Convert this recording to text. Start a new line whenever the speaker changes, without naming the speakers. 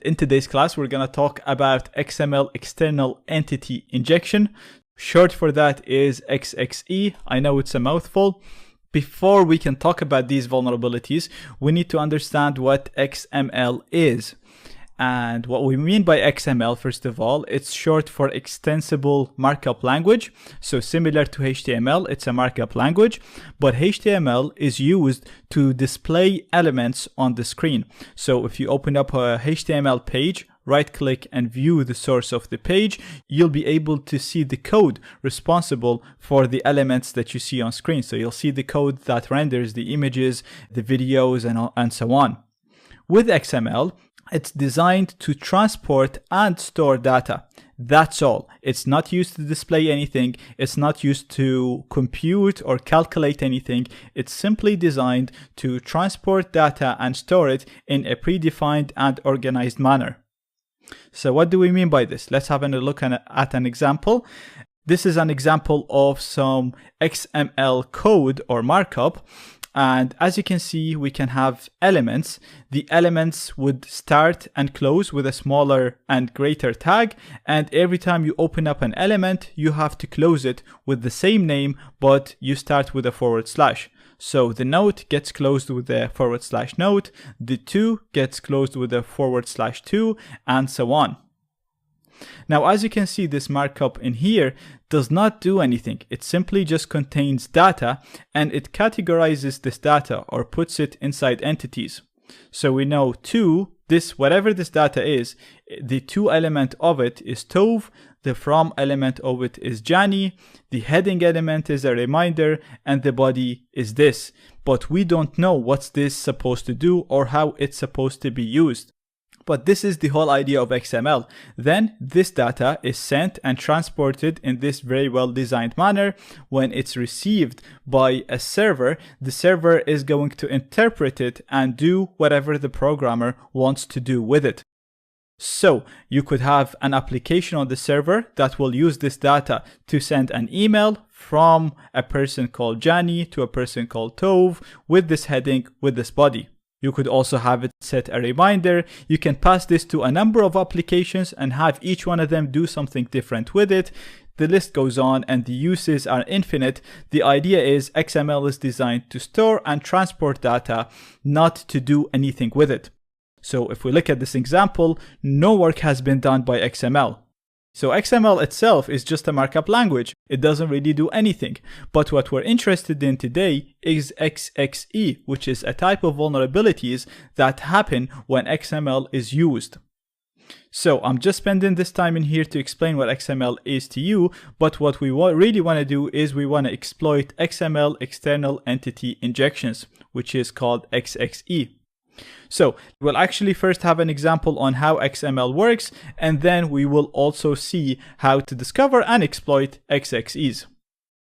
In today's class, we're going to talk about XML external entity injection. Short for that is XXE. I know it's a mouthful. Before we can talk about these vulnerabilities, we need to understand what XML is. And what we mean by XML, first of all, it's short for Extensible Markup Language. So similar to HTML, it's a markup language, but HTML is used to display elements on the screen. So if you open up a HTML page, right click and view the source of the page, you'll be able to see the code responsible for the elements that you see on screen. So you'll see the code that renders the images, the videos, and so on. With XML, it's designed to transport and store data. That's all. It's not used to display anything. It's not used to compute or calculate anything. It's simply designed to transport data and store it in a predefined and organized manner. So what do we mean by this? Let's have a look at an example. This is an example of some XML code or markup. And as you can see, we can have elements. The elements would start and close with a smaller and greater tag. And every time you open up an element, you have to close it with the same name, but you start with a /. So the note gets closed with a / note. The to gets closed with a /2, and so on. Now, as you can see, this markup in here does not do anything. It simply just contains data, and it categorizes this data or puts it inside entities. So we know whatever this data is, the to element of it is Tov, the from element of it is Jani, the heading element is a reminder, and the body is this. But we don't know what's this supposed to do or how it's supposed to be used. But this is the whole idea of XML. Then this data is sent and transported in this very well designed manner. When it's received by a server, the server is going to interpret it and do whatever the programmer wants to do with it. So you could have an application on the server that will use this data to send an email from a person called Jani to a person called Tov with this heading, with this body. You could also have it set a reminder. You can pass this to a number of applications and have each one of them do something different with it. The list goes on and the uses are infinite. The idea is XML is designed to store and transport data, not to do anything with it. So if we look at this example, no work has been done by XML. So XML itself is just a markup language. It doesn't really do anything. But what we're interested in today is XXE, which is a type of vulnerabilities that happen when XML is used. So I'm just spending this time in here to explain what XML is to you, but what we really want to do is we want to exploit XML external entity injections, which is called XXE. So we'll actually first have an example on how XML works, and then we will also see how to discover and exploit XXEs.